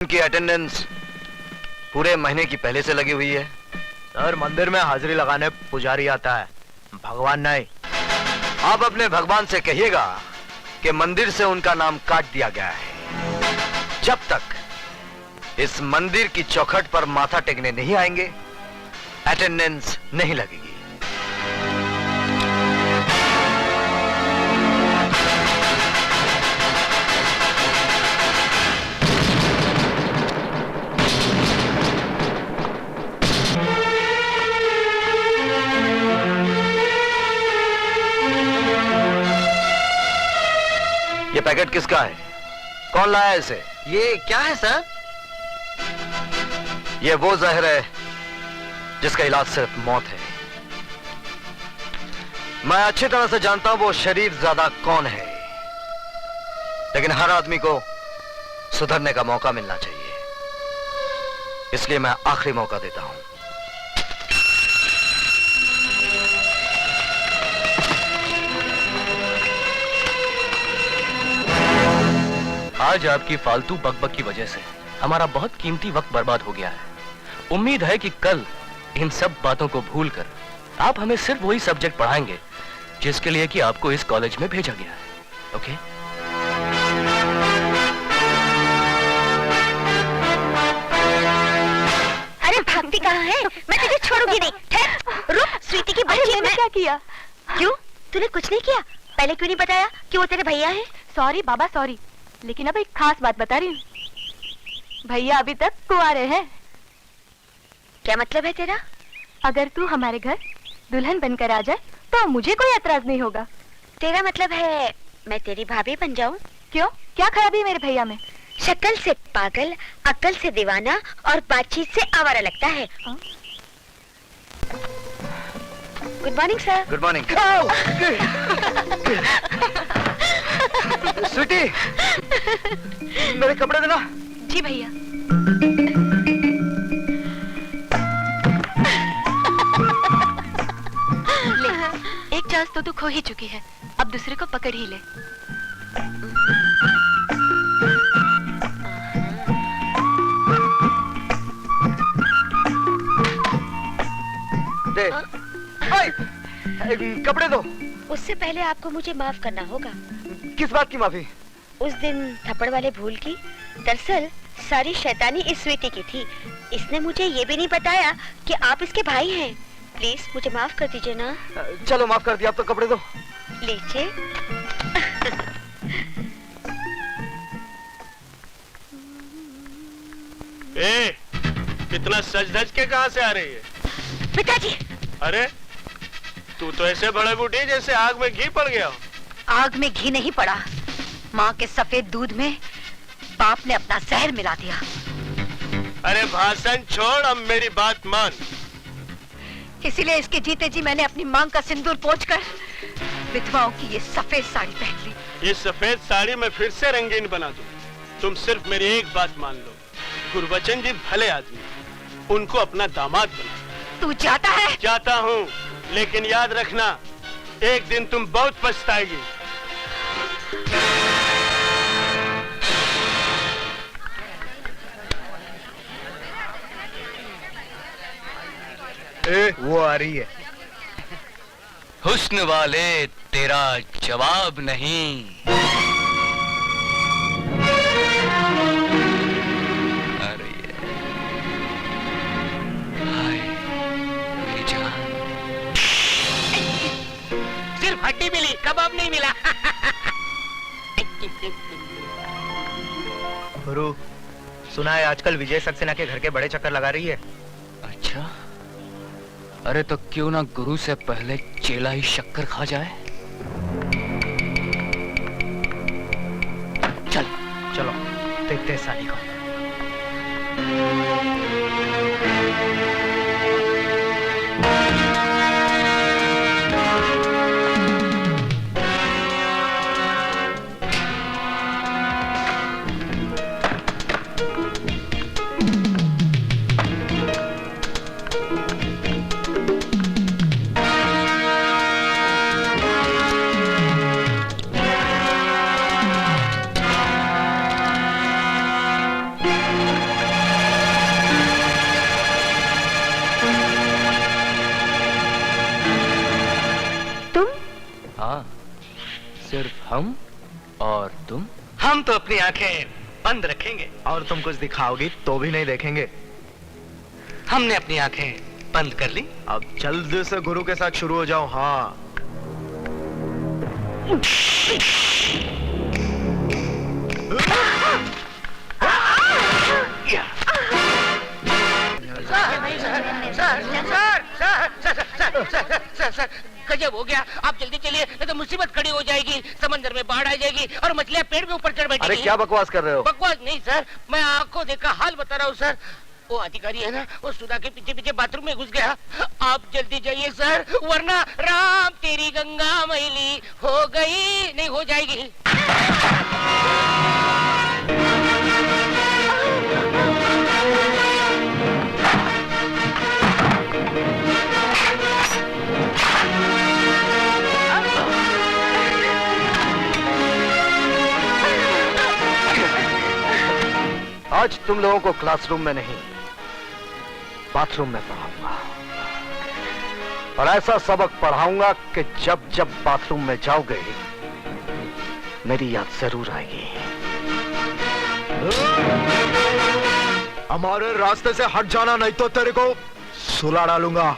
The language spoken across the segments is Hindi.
उनकी अटेंडेंस पूरे महीने की पहले से लगी हुई है। सर, मंदिर में हाजिरी लगाने पुजारी आता है, भगवान नहीं। आप अपने भगवान से कहिएगा कि मंदिर से उनका नाम काट दिया गया है। जब तक इस मंदिर की चौखट पर माथा टेकने नहीं आएंगे, अटेंडेंस नहीं लगेगी। ये पैकेट किसका है? कौन लाया इसे? ये क्या है सर? ये वो जहर है जिसका इलाज सिर्फ मौत है। मैं अच्छी तरह से जानता हूं वो शरीर ज्यादा कौन है, लेकिन हर आदमी को सुधरने का मौका मिलना चाहिए, इसलिए मैं आखिरी मौका देता हूं। आज आपकी फालतू बकबक की वजह से हमारा बहुत कीमती वक्त बर्बाद हो गया है। उम्मीद है कि कल इन सब बातों को भूलकर आप हमें सिर्फ वही सब्जेक्ट पढ़ाएंगे जिसके लिए कि आपको इस कॉलेज में भेजा गया है। ओके? अरे भागती कहाँ है? मैं तुझे छोड़ूंगी नहीं। ठहर, रुक। स्वीटी की बच्ची ने क्या किया? क्यों? तूने कुछ नहीं किया? पहले क्यों नहीं बताया कि वो तेरे भैया है? सॉरी बाबा सॉरी, लेकिन अब एक खास बात बता रही हूँ। भैया अभी तक कुंवारे हैं। क्या मतलब है तेरा? अगर तू हमारे घर दुल्हन बनकर आ जाए तो मुझे कोई एतराज नहीं होगा। तेरा मतलब है मैं तेरी भाभी बन जाऊं? क्यों? क्या खराबी है मेरे भैया में? शक्ल से पागल, अक्ल से दीवाना और बातचीत से आवारा लगता है। Good morning sir. Good morning. Sweetie, मेरे कपड़े देना। जी भैया। ले, एक चांस तो तू खो ही चुकी है, अब दूसरे को पकड़ ही ले। दे। कपड़े दो। उससे पहले आपको मुझे माफ करना होगा। किस बात की माफी? उस दिन थप्पड़ वाले भूल की। दरअसल सारी शैतानी इस स्वीटी की थी। इसने मुझे ये भी नहीं बताया कि आप इसके भाई हैं। प्लीज मुझे माफ कर दीजिए ना। चलो माफ कर दिया, अब तो कपड़े दो। लीजिए। ए, इतना सज धज के कहाँ से आ रही है? पिताजी। अरे तू तो ऐसे बड़े बूढ़ी जैसे आग में घी पड़ गया हो। आग में घी नहीं पड़ा, माँ के सफेद दूध में बाप ने अपना जहर मिला दिया। अरे भाषण छोड़, अब मेरी बात मान। इसीलिए इसके जीते जी मैंने अपनी मांग का सिंदूर पोंछकर विधवाओं की ये सफेद साड़ी पहन ली। ये सफेद साड़ी मैं फिर से रंगीन बना दूं। तुम सिर्फ मेरी एक बात मान लो, गुरबचन जी भले आदमी, उनको अपना दामाद बना। तू जाता है? जाता हूँ, लेकिन याद रखना एक दिन तुम बहुत पछताएगी। वो आ रही है। हुस्न वाले तेरा जवाब नहीं। अरे हाय मेरी जान। सिर्फ हड्डी मिली, कबाब नहीं मिला। गुरु, सुना है आजकल विजय सक्सेना के घर के बड़े चक्कर लगा रही है। अच्छा, अरे तो क्यों ना गुरु से पहले चेला ही शक्कर खा जाए। चल चलो देखते हैं साली को। हम और तुम? हम तो अपनी आंखें बंद रखेंगे और तुम कुछ दिखाओगी तो भी नहीं देखेंगे। हमने अपनी आंखें बंद कर ली। अब जल्दी से गुरु के साथ शुरू हो जाओ। हाँ, सर, गजब हो गया। आप जल्दी चलिए, नहीं तो मुसीबत खड़ी हो जाएगी। समंदर में बाढ़ आ जाएगी और मछलियां पेड़ के ऊपर चढ़ बैठेगी। अरे क्या बकवास कर रहे हो? बकवास नहीं सर, मैं आंखों देखा हाल बता रहा हूँ सर। वो अधिकारी है ना, वो सुधा के पीछे पीछे बाथरूम में घुस गया। आप जल्दी जाइए सर, वरना राम तेरी गंगा मैली हो गई नहीं हो जाएगी। आज तुम लोगों को क्लासरूम में नहीं, बाथरूम में पढ़ाऊंगा। और ऐसा सबक पढ़ाऊंगा कि जब जब बाथरूम में जाओगे मेरी याद जरूर आएगी। हमारे रास्ते से हट जाना, नहीं तो तेरे को सुला डालूंगा।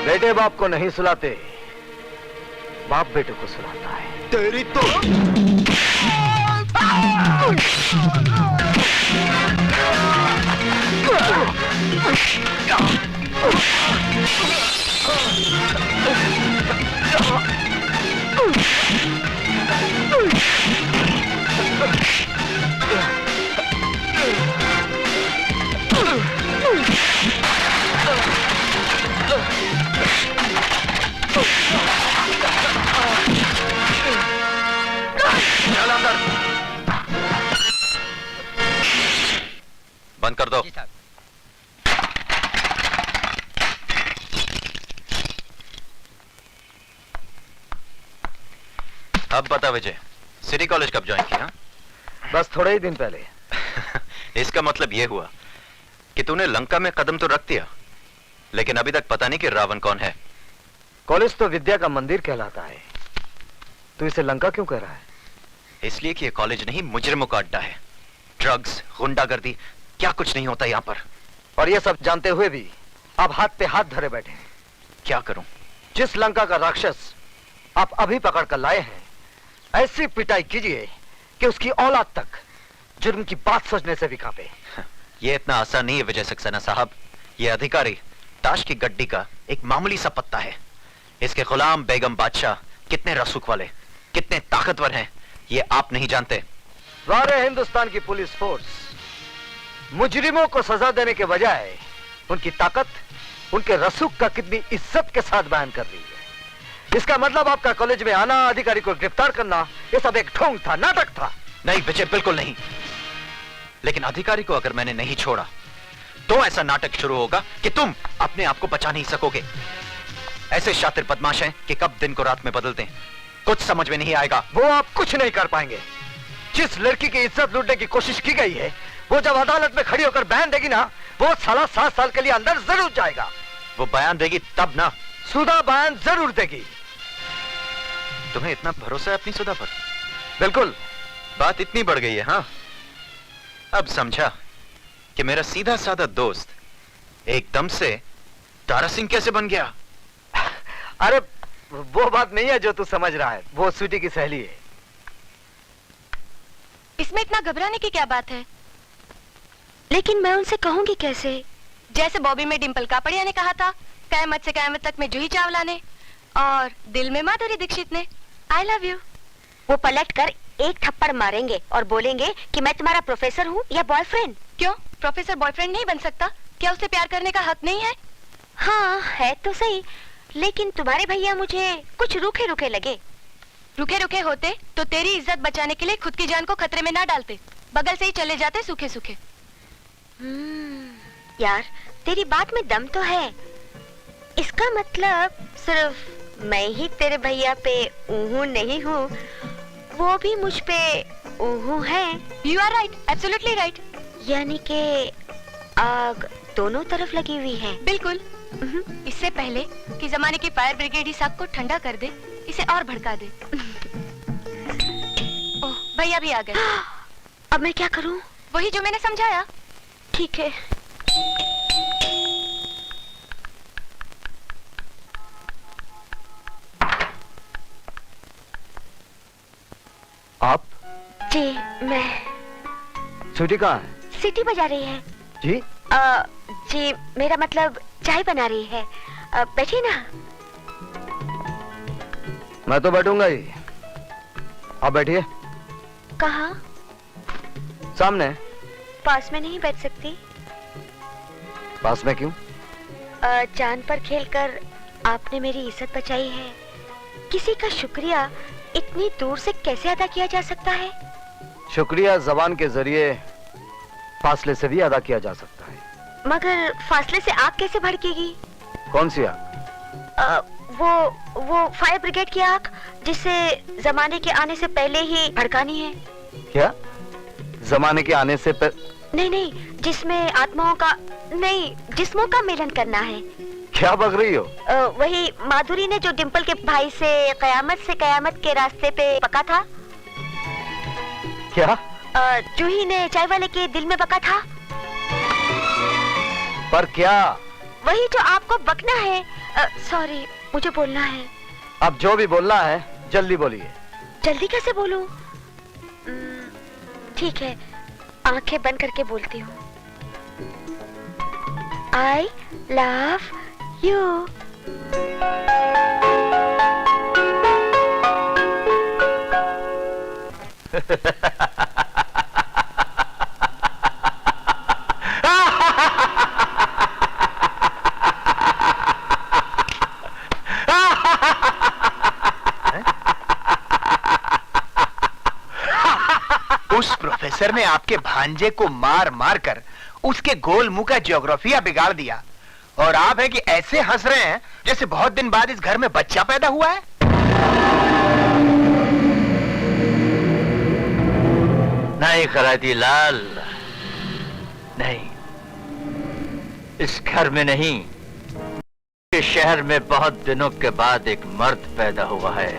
बेटे बाप को नहीं सुलाते, बाप बेटे को सुलाता है। तेरी तो बंद कर दो। अब बता विजय, सिटी कॉलेज कब ज्वाइन किया? बस थोड़े ही दिन पहले। इसका मतलब यह हुआ कि तूने लंका में कदम तो रख दिया, लेकिन अभी तक पता नहीं कि रावण कौन है। कॉलेज तो विद्या का मंदिर कहलाता है, तू इसे लंका क्यों कह रहा है? इसलिए कि यह कॉलेज नहीं, मुजरिमों का अड्डा है। ड्रग्स, गुंडागर्दी, क्या कुछ नहीं होता यहाँ पर। और ये सब जानते हुए भी आप हाथ पे हाथ धरे बैठे हैं। क्या करूं? जिस लंका का राक्षस आप अभी पकड़ कर लाए हैं, ऐसी पिटाई कीजिए कि उसकी औलाद तक जुर्म की बात सोचने से भी कांपे। यह इतना आसान नहीं है विजय सक्सेना साहब। यह अधिकारी ताश की गड्डी का एक मामूली सा पत्ता है। इसके गुलाम बेगम बादशाह कितने रसूख वाले, कितने ताकतवर हैं, ये आप नहीं जानते। सारे हिंदुस्तान की पुलिस फोर्स मुजरिमों को सजा देने के बजाय उनकी ताकत, उनके रसूख का कितनी इज्जत के साथ बयान कर रही है। इसका मतलब आपका कॉलेज में आना, अधिकारी को गिरफ्तार करना, ये सब एक ढोंग था, नाटक था। नहीं विजय, बिल्कुल नहीं। लेकिन अधिकारी को अगर मैंने नहीं छोड़ा तो ऐसा नाटक शुरू होगा कि तुम अपने आप को बचा नहीं सकोगे। ऐसे शातिर बदमाश हैं कि कब दिन को रात में बदलते हैं, कुछ समझ में नहीं आएगा। वो आप कुछ नहीं कर पाएंगे। जिस लड़की की इज्जत लूटने की कोशिश की गई है, वो जब अदालत में खड़ी होकर बयान देगी ना, वो साला 7 साल के लिए अंदर जरूर जाएगा। वो बयान देगी तब ना। सुधा बयान जरूर देगी। तुम्हें इतना भरोसा है अपनी सुधा पर? बिल्कुल। बात इतनी बढ़ गई है। हाँ, अब समझा कि मेरा सीधा साधा दोस्त एकदम से तारा सिंह कैसे बन गया। अरे वो बात नहीं है जो तू समझ रहा है, वो स्वीटी की सहेली है। इसमें इतना घबराने की क्या बात है? लेकिन मैं उनसे कहूंगी कैसे? जैसे बॉबी में डिंपल कापड़िया ने कहा था, कयामत से कयामत तक में जूही चावला ने, और दिल में माधुरी दीक्षित ने, आई लव यू। वो पलट कर एक थप्पड़ मारेंगे और बोलेंगे कि मैं तुम्हारा प्रोफेसर हूँ या बॉयफ्रेंड। क्यों, प्रोफेसर बॉयफ्रेंड नहीं बन सकता? क्या उसे प्यार करने का हक नहीं है? हाँ है तो सही, लेकिन तुम्हारे भैया मुझे कुछ रूखे रूखे लगे। रुके रुके होते तो तेरी इज्जत बचाने के लिए खुद की जान को खतरे में ना डालते, बगल से ही चले जाते सूखे सूखे। यार तेरी बात में दम तो है। इसका मतलब सिर्फ मैं ही तेरे भैया पे ऊहू नहीं हूँ, वो भी मुझ पे ऊहू है। You are right, absolutely right. यानी के आग दोनों तरफ लगी हुई है। बिल्कुल, इससे पहले कि जमाने की फायर ब्रिगेड इस आग को ठंडा कर दे, इसे और भड़का दे। ओह, भैया भी आ गए। अब मैं क्या करूं? वही जो मैंने समझाया। ठीक है। आप? जी मैं। छुट्टी कहाँ है? सीटी बजा रही है। जी? जी मेरा मतलब चाय बना रही है। बैठिए ना। मैं तो बैठूंगा ही। आप बैठिए। कहाँ? सामने। पास में नहीं बैठ सकती? पास में क्यों? जान पर खेलकर आपने मेरी इज्जत बचाई है। किसी का शुक्रिया इतनी दूर से कैसे अदा किया जा सकता है? शुक्रिया जबान के जरिए फासले से भी अदा किया जा सकता है। मगर फासले से आग कैसे भड़केगी? कौन सी आग? वो फायर ब्रिगेड की आग, जिसे जमाने के आने से पहले ही भड़कानी है। क्या? जमाने के आने से नहीं, जिसमें आत्माओं का नहीं, जिस्मों का मिलन करना है। क्या बक रही हो? वही माधुरी ने जो डिम्पल के भाई से कयामत के रास्ते पे पका था। क्या? जूही ने चाय वाले के दिल में बका था। पर क्या? वही जो आपको बकना है। सॉरी, मुझे बोलना है। अब जो भी बोलना है जल्दी बोलिए। जल्दी कैसे बोलूं? ठीक है, आंखें बंद करके बोलती हूँ। I love you. उस प्रोफेसर ने आपके भांजे को मार मार कर उसके गोल मुंह का ज्योग्राफिया बिगाड़ दिया, और आप है कि ऐसे हंस रहे हैं जैसे बहुत दिन बाद इस घर में बच्चा पैदा हुआ है। नहीं खराती लाल, नहीं, इस घर में नहीं, इस शहर में बहुत दिनों के बाद एक मर्द पैदा हुआ है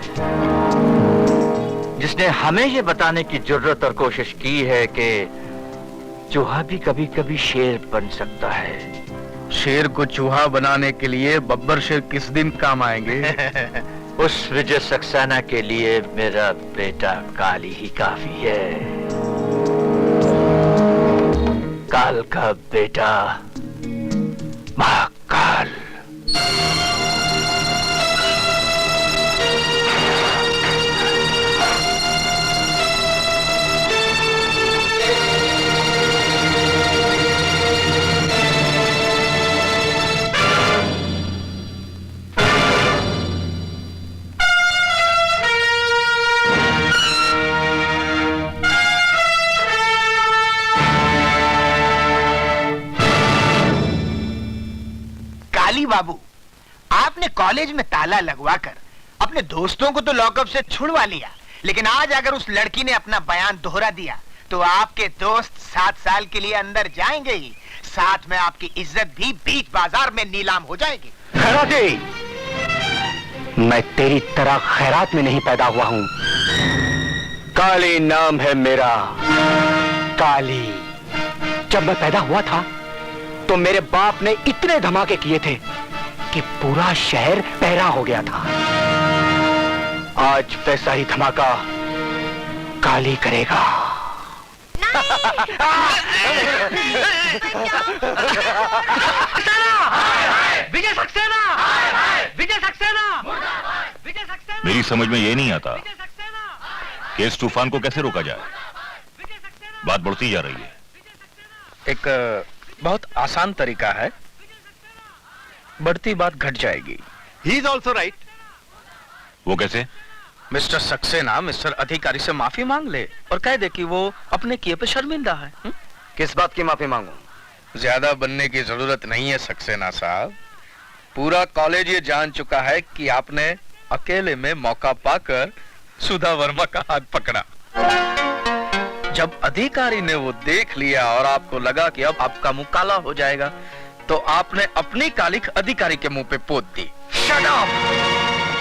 जिसने हमें ये बताने की जरूरत और कोशिश की है कि चूहा भी कभी कभी शेर बन सकता है। शेर को चूहा बनाने के लिए बब्बर शेर किस दिन काम आएंगे? उस विजय सक्सेना के लिए मेरा बेटा काली ही काफी है। काल का बेटा महाकाल। बाबू, आपने कॉलेज में ताला लगवाकर अपने दोस्तों को तो लॉकअप से छुड़वा लिया, लेकिन आज अगर उस लड़की ने अपना बयान दोहरा दिया तो आपके दोस्त 7 साल के लिए अंदर जाएंगे ही, साथ में आपकी इज्जत भी बीच बाजार में नीलाम हो जाएगी। खैराती, मैं तेरी तरह खैरात में नहीं पैदा हुआ हूं। काली नाम है मेरा। काली। जब मैं पैदा हुआ था तो मेरे बाप ने इतने धमाके किए थे कि पूरा शहर पहरा हो गया था। आज वैसा ही धमाका काली करेगा। विजय सक्सेना! विजय सक्सेना! विजय सक्सेना! मेरी समझ में ये नहीं आता कि इस तूफान को कैसे रोका जाए। बात बढ़ती जा रही है। एक बहुत आसान तरीका है, बढ़ती बात घट जाएगी। He is also right. वो कैसे? मिस्टर सक्सेना मिस्टर अधिकारी से माफी मांग ले और कह दे कि वो अपने किए पे शर्मिंदा है। किस बात की माफी मांगू? ज्यादा बनने की जरूरत नहीं है सक्सेना साहब। पूरा कॉलेज ये जान चुका है कि आपने अकेले में मौका पाकर सुधा वर्मा का हाथ पकड़ा। जब अधिकारी ने वो देख लिया और आपको लगा कि अब आपका मुंह काला हो जाएगा, तो आपने अपनी कालिख अधिकारी के मुंह पे पोत दी। Shut up!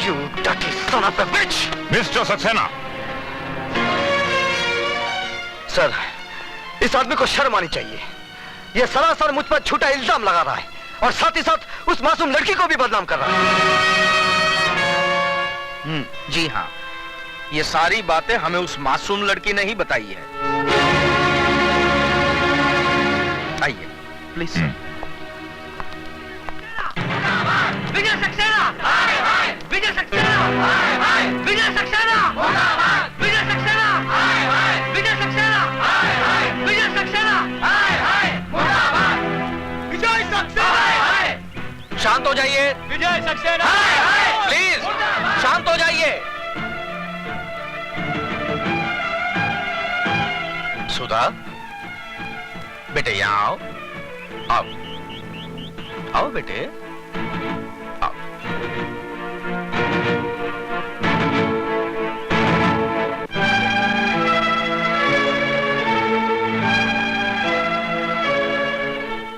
You dirty son of a bitch! Mister Saxena, sir, इस आदमी को शर्म आनी चाहिए। यह सरासर मुझ पर झूठा इल्जाम लगा रहा है और साथ ही साथ उस मासूम लड़की को भी बदनाम कर रहा है। जी हाँ, ये सारी बातें हमें उस मासूम लड़की ने ही बताई है। आइए प्लीज। विजय सक्सेना, हाय हाय, विजय सक्सेना, हाय हाय, विजय सक्सेना, मुर्दाबाद, विजय सक्सेना, हाय हाय, विजय सक्सेना, हाय हाय, विजय सक्सेना, हाय हाय, मुर्दाबाद, विजय सक्सेना, हाय हाय। शांत हो जाइए, विजय सक्सेना, हाय हाय, प्लीज शांत हो जाइए। सुधा, बेटे यहाँ आओ, आओ, आओ बेटे, आओ।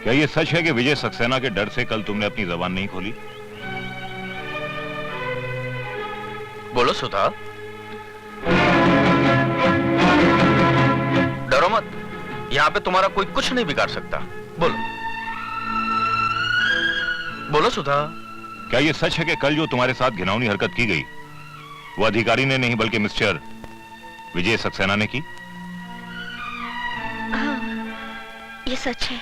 क्या ये सच है कि विजय सक्सेना के डर से कल तुमने अपनी जबान नहीं खोली? बोलो सुधा, डरो मत, यहाँ पे तुम्हारा कोई कुछ नहीं बिगाड़ सकता। बोलो, बोलो सुधा। क्या ये सच है कि कल जो तुम्हारे साथ घिनौनी हरकत की गई वो अधिकारी ने नहीं बल्कि मिस्टर विजय सक्सेना ने की? हाँ, ये सच है।